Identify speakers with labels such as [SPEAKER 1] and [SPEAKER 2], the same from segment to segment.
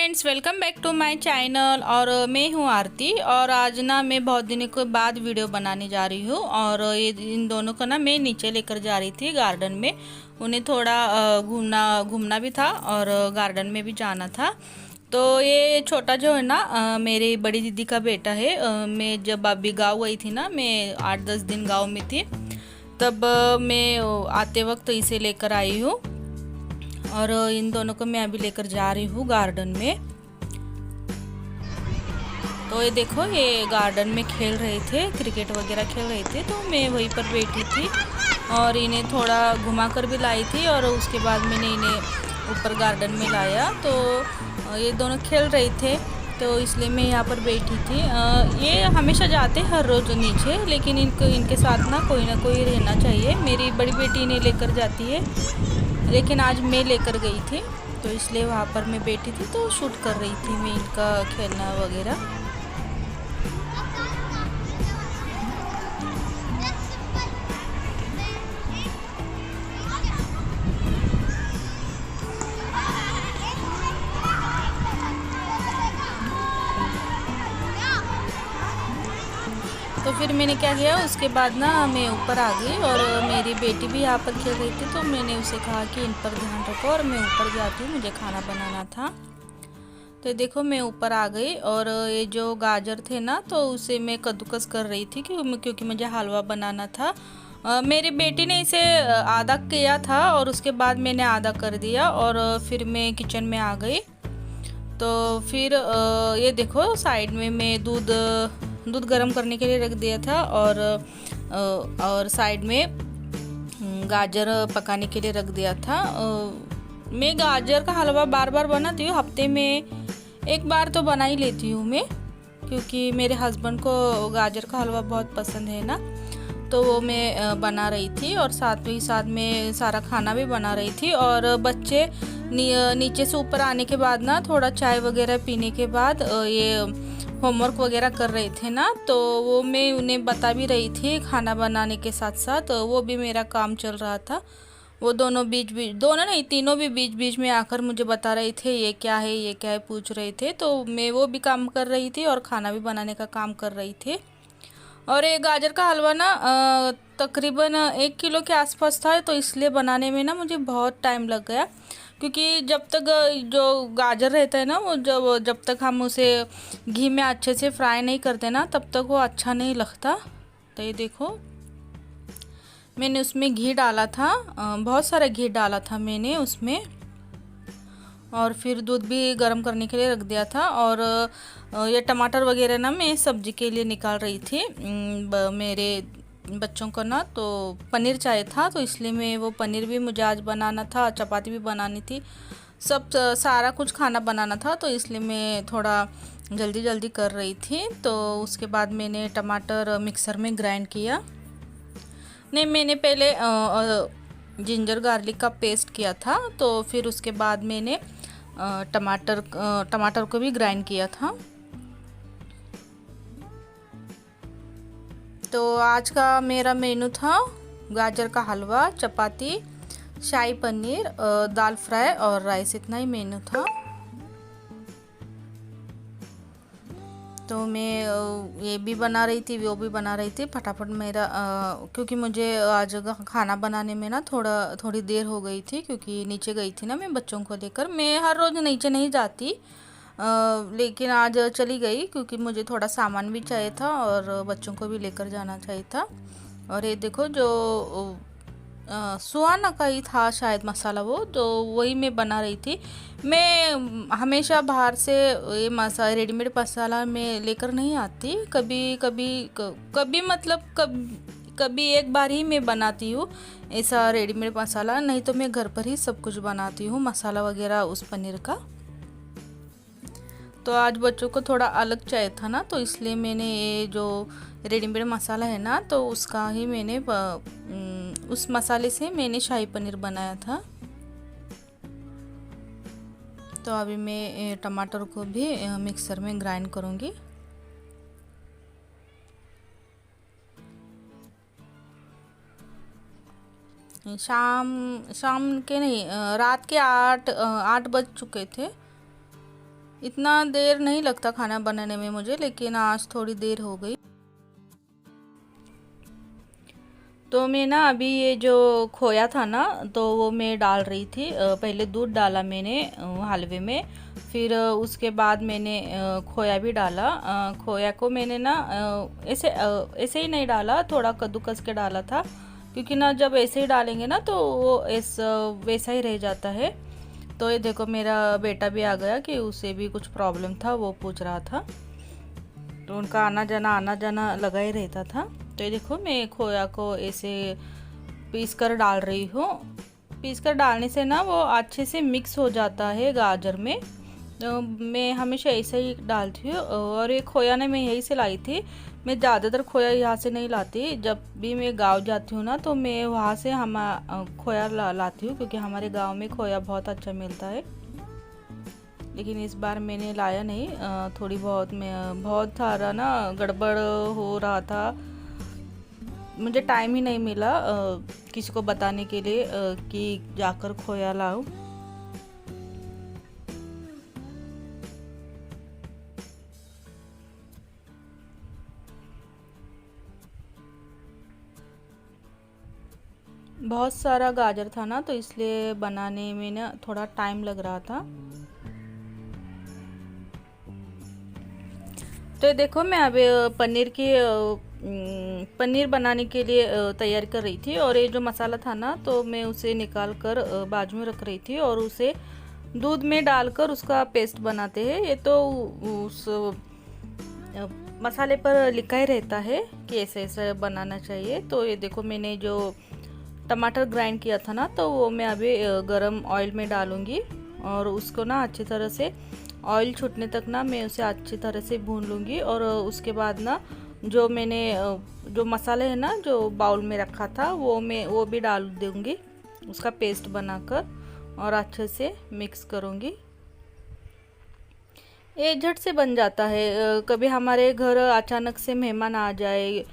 [SPEAKER 1] Friends, welcome back to my channel. और मैं हूं आरती। और आज ना मैं बहुत दिनों के बाद वीडियो बनाने जा रही हूं। और ये इन दोनों को ना मैं नीचे लेकर जा रही थी गार्डन में। उन्हें थोड़ा घूमना भी था और गार्डन में भी जाना था। तो ये छोटा जो है ना मेरी बड़ी दीदी का बेटा है। मैं जब अभी गाँव गई थी ना, मैं 8-10 दिन गाँव में थी, तब मैं आते वक्त इसे लेकर आई हूँ। और इन दोनों को मैं अभी लेकर जा रही हूँ गार्डन में। तो ये देखो, ये गार्डन में खेल रहे थे, क्रिकेट वगैरह खेल रहे थे, तो मैं वहीं पर बैठी थी और इन्हें थोड़ा घुमा कर भी लाई थी। और उसके बाद मैंने इन्हें ऊपर गार्डन में लाया, तो ये दोनों खेल रहे थे, तो इसलिए मैं यहाँ पर बैठी थी। ये हमेशा जाते हर रोज़ नीचे, लेकिन इनके साथ ना कोई रहना चाहिए। मेरी बड़ी बेटी इन्हें लेकर जाती है, लेकिन आज मैं लेकर गई थी, तो इसलिए वहाँ पर मैं बैठी थी, तो शूट कर रही थी मैं इनका खेलना वगैरह। तो फिर मैंने क्या किया, उसके बाद ना मैं ऊपर आ गई और मेरी बेटी भी यहाँ पर खेल रही थी, तो मैंने उसे कहा कि इन पर ध्यान रखो और मैं ऊपर जाती हूँ, मुझे खाना बनाना था। तो देखो, मैं ऊपर आ गई और ये जो गाजर थे ना, तो उसे मैं कद्दूकस कर रही थी क्योंकि मुझे हलवा बनाना था। मेरी बेटी ने इसे आधा किया था और उसके बाद मैंने आधा कर दिया और फिर मैं किचन में आ गई। तो फिर ये देखो, साइड में मैं दूध गर्म करने के लिए रख दिया था और साइड में गाजर पकाने के लिए रख दिया था। मैं गाजर का हलवा बार बार बनाती हूँ, हफ्ते में एक बार तो बना ही लेती हूँ मैं, क्योंकि मेरे हस्बैंड को गाजर का हलवा बहुत पसंद है ना। तो वो मैं बना रही थी और साथ में सारा खाना भी बना रही थी। और बच्चे नीचे से ऊपर आने के बाद ना, थोड़ा चाय वगैरह पीने के बाद ये होमवर्क वगैरह कर रहे थे ना, तो वो मैं उन्हें बता भी रही थी खाना बनाने के साथ साथ, वो भी मेरा काम चल रहा था। वो दोनों नहीं, तीनों भी बीच बीच में आकर मुझे बता रहे थे ये क्या है ये क्या है, पूछ रहे थे। तो मैं वो भी काम कर रही थी और खाना भी बनाने का काम कर रही थी। और ये गाजर का हलवा ना तकरीबन 1 किलो के आसपास था, तो इसलिए बनाने में ना मुझे बहुत टाइम लग गया। क्योंकि जब तक जो गाजर रहता है ना, वो जब तक हम उसे घी में अच्छे से फ्राई नहीं करते ना, तब तक वो अच्छा नहीं लगता। तो ये देखो, मैंने उसमें घी डाला था, बहुत सारा घी डाला था मैंने उसमें। और फिर दूध भी गर्म करने के लिए रख दिया था। और ये टमाटर वगैरह ना मैं सब्जी के लिए निकाल रही थी। मेरे बच्चों को ना तो पनीर चाहिए था, तो इसलिए मैं वो पनीर भी मुझे आज बनाना था, चपाती भी बनानी थी, सब सारा कुछ खाना बनाना था, तो इसलिए मैं थोड़ा जल्दी जल्दी कर रही थी। तो उसके बाद मैंने टमाटर मिक्सर में ग्राइंड किया। नहीं, मैंने पहले जिंजर गार्लिक का पेस्ट किया था, तो फिर उसके बाद मैंने टमाटर को भी ग्राइंड किया था। तो आज का मेरा मेनू था गाजर का हलवा, चपाती, शाही पनीर, दाल फ्राई और राइस। इतना ही मेनू था। तो मैं ये भी बना रही थी, वो भी बना रही थी फटाफट मेरा, क्योंकि मुझे आज खाना बनाने में ना थोड़ी देर हो गई थी, क्योंकि नीचे गई थी ना मैं बच्चों को लेकर। मैं हर रोज़ नीचे नहीं जाती, लेकिन आज चली गई क्योंकि मुझे थोड़ा सामान भी चाहिए था और बच्चों को भी लेकर जाना चाहिए था। और ये देखो, जो सुहाना का ही था शायद मसाला, वो तो वही मैं बना रही थी। मैं हमेशा बाहर से ये रेडीमेड मसाला मैं लेकर नहीं आती, कभी मतलब कभी एक बार ही मैं बनाती हूँ ऐसा रेडीमेड मसाला, नहीं तो मैं घर पर ही सब कुछ बनाती हूँ, मसाला वगैरह उस पनीर का। तो आज बच्चों को थोड़ा अलग चाहिए था ना, तो इसलिए मैंने ये जो रेडीमेड मसाला है ना, तो उसका ही मैंने उस मसाले से मैंने शाही पनीर बनाया था। तो अभी मैं टमाटर को भी मिक्सर में ग्राइंड करूँगी। शाम शाम के नहीं, रात के 8 बज चुके थे। इतना देर नहीं लगता खाना बनाने में मुझे, लेकिन आज थोड़ी देर हो गई। तो मैं ना अभी ये जो खोया था ना, तो वो मैं डाल रही थी। पहले दूध डाला मैंने हलवे में, फिर उसके बाद मैंने खोया भी डाला। खोया को मैंने ना ऐसे ही नहीं डाला, थोड़ा कद्दूकस के डाला था, क्योंकि ना जब ऐसे ही डालेंगे ना तो वो वैसा ही रह जाता है। तो ये देखो मेरा बेटा भी आ गया कि उसे भी कुछ प्रॉब्लम था, वो पूछ रहा था, तो उनका आना जाना लगा ही रहता था। तो ये देखो मैं खोया को ऐसे पीस कर डाल रही हूँ। पीस कर डालने से ना वो अच्छे से मिक्स हो जाता है गाजर में। तो मैं हमेशा ऐसे ही डालती हूँ। और ये खोया ने मैं यहीं से लाई थी। मैं ज़्यादातर खोया यहाँ से नहीं लाती। जब भी मैं गांव जाती हूँ ना, तो मैं वहाँ से खोया लाती हूँ, क्योंकि हमारे गांव में खोया बहुत अच्छा मिलता है। लेकिन इस बार मैंने लाया नहीं। थोड़ी बहुत मैं बहुत सारा ना गड़बड़ हो रहा था, मुझे टाइम ही नहीं मिला किसी को बताने के लिए कि जाकर खोया लाऊं। बहुत सारा गाजर था ना, तो इसलिए बनाने में ना थोड़ा टाइम लग रहा था। तो देखो मैं अब पनीर बनाने के लिए तैयार कर रही थी। और ये जो मसाला था ना, तो मैं उसे निकाल कर बाजू में रख रही थी, और उसे दूध में डालकर उसका पेस्ट बनाते हैं। ये तो उस मसाले पर लिखा ही रहता है कि ऐसे ऐसे बनाना चाहिए। तो ये देखो मैंने जो टमाटर ग्राइंड किया था ना, तो वो मैं अभी गरम ऑयल में डालूंगी, और उसको ना अच्छी तरह से ऑयल छूटने तक ना मैं उसे अच्छी तरह से भून लूँगी। और उसके बाद ना जो मैंने जो मसाले है ना जो बाउल में रखा था, वो भी डाल दूँगी उसका पेस्ट बनाकर, और अच्छे से मिक्स करूँगी। ये झट से बन जाता है। कभी हमारे घर अचानक से मेहमान आ जाए,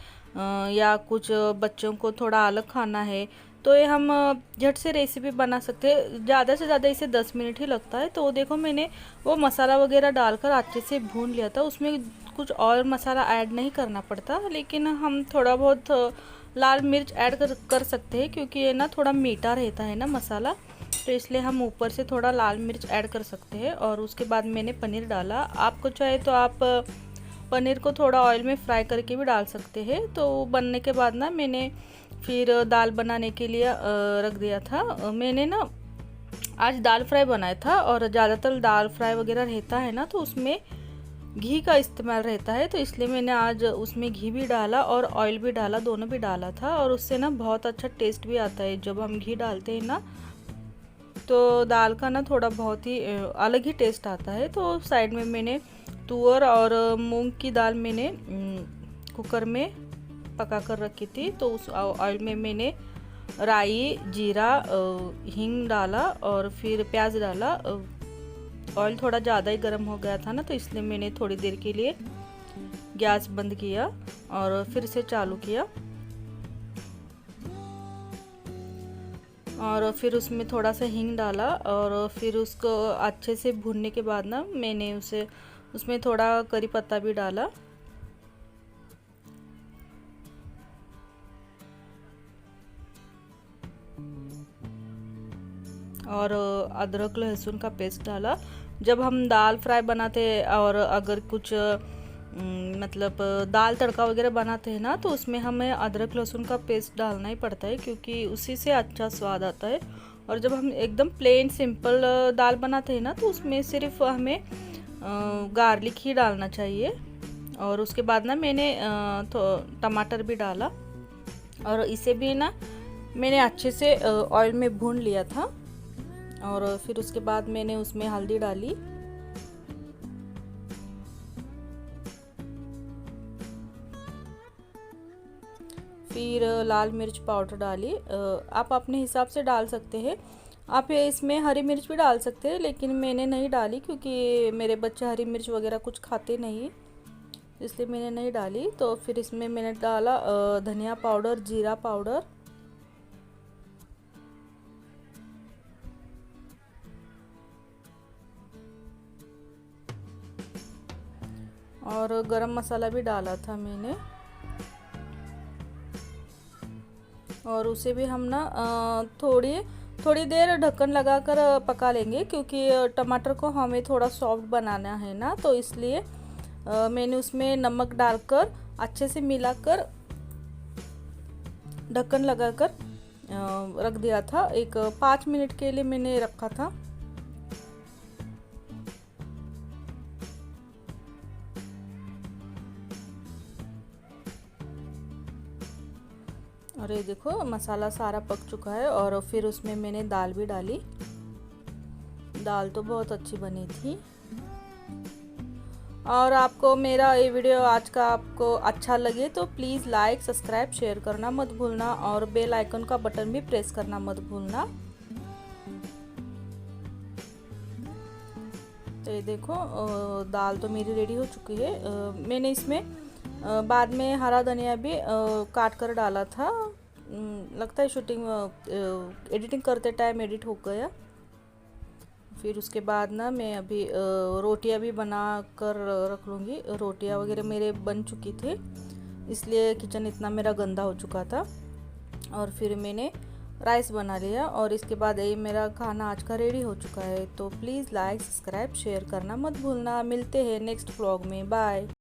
[SPEAKER 1] या कुछ बच्चों को थोड़ा अलग खाना है, तो ये हम झट से रेसिपी बना सकते हैं। ज़्यादा से ज़्यादा इसे 10 मिनट ही लगता है। तो देखो मैंने वो मसाला वगैरह डालकर अच्छे से भून लिया था। उसमें कुछ और मसाला ऐड नहीं करना पड़ता, लेकिन हम थोड़ा बहुत लाल मिर्च ऐड कर सकते हैं, क्योंकि ये ना थोड़ा मीठा रहता है ना मसाला, तो इसलिए हम ऊपर से थोड़ा लाल मिर्च ऐड कर सकते हैं। और उसके बाद मैंने पनीर डाला। आपको चाहे तो आप पनीर को थोड़ा ऑयल में फ्राई करके भी डाल सकते हैं। तो बनने के बाद ना मैंने फिर दाल बनाने के लिए रख दिया था। मैंने ना आज दाल फ्राई बनाया था, और ज़्यादातर दाल फ्राई वगैरह रहता है ना, तो उसमें घी का इस्तेमाल रहता है। तो इसलिए मैंने आज उसमें घी भी डाला और ऑयल भी डाला, दोनों भी डाला था। और उससे ना बहुत अच्छा टेस्ट भी आता है। जब हम घी डालते हैं ना, तो दाल का ना थोड़ा बहुत ही अलग ही टेस्ट आता है। तो साइड में मैंने तुअर और मूंग की दाल मैंने कुकर में पका कर रखी थी। तो उस ऑयल में मैंने राई, जीरा, हींग डाला, और फिर प्याज डाला। ऑयल थोड़ा ज़्यादा ही गर्म हो गया था ना, तो इसलिए मैंने थोड़ी देर के लिए गैस बंद किया और फिर से चालू किया। और फिर उसमें थोड़ा सा हींग डाला, और फिर उसको अच्छे से भूनने के बाद ना मैंने उसमें थोड़ा करी पत्ता भी डाला, और अदरक लहसुन का पेस्ट डाला। जब हम दाल फ्राई बनाते और अगर कुछ मतलब दाल तड़का वगैरह बनाते हैं ना, तो उसमें हमें अदरक लहसुन का पेस्ट डालना ही पड़ता है, क्योंकि उसी से अच्छा स्वाद आता है। और जब हम एकदम प्लेन सिंपल दाल बनाते हैं ना, तो उसमें सिर्फ हमें गार्लिक ही डालना चाहिए। और उसके बाद ना मैंने टमाटर भी डाला, और इसे भी ना मैंने अच्छे से ऑयल में भून लिया था। और फिर उसके बाद मैंने उसमें हल्दी डाली, फिर लाल मिर्च पाउडर डाली। आप अपने हिसाब से डाल सकते हैं। आप इसमें हरी मिर्च भी डाल सकते हैं, लेकिन मैंने नहीं डाली क्योंकि मेरे बच्चे हरी मिर्च वगैरह कुछ खाते नहीं, इसलिए मैंने नहीं डाली। तो फिर इसमें मैंने डाला धनिया पाउडर, जीरा पाउडर, और गरम मसाला भी डाला था मैंने। और उसे भी हम ना थोड़ी देर ढक्कन लगाकर पका लेंगे, क्योंकि टमाटर को हमें थोड़ा सॉफ्ट बनाना है ना, तो इसलिए मैंने उसमें नमक डालकर अच्छे से मिलाकर ढक्कन लगाकर रख दिया था। एक 5 मिनट के लिए मैंने रखा था। और ये देखो मसाला सारा पक चुका है। और फिर उसमें मैंने दाल भी डाली। दाल तो बहुत अच्छी बनी थी। और आपको मेरा ये वीडियो आज का आपको अच्छा लगे तो प्लीज़ लाइक सब्सक्राइब शेयर करना मत भूलना, और बेल आइकन का बटन भी प्रेस करना मत भूलना। तो ये देखो दाल तो मेरी रेडी हो चुकी है। मैंने इसमें बाद में हरा धनिया भी काट कर डाला था। लगता है एडिटिंग करते टाइम एडिट हो गया। फिर उसके बाद ना मैं अभी रोटियां भी बना कर रख लूँगी। रोटियां वगैरह मेरे बन चुकी थी, इसलिए किचन इतना मेरा गंदा हो चुका था। और फिर मैंने राइस बना लिया, और इसके बाद ये मेरा खाना आज का रेडी हो चुका है। तो प्लीज़ लाइक सब्सक्राइब शेयर करना मत भूलना। मिलते हैं नेक्स्ट व्लॉग में। बाय।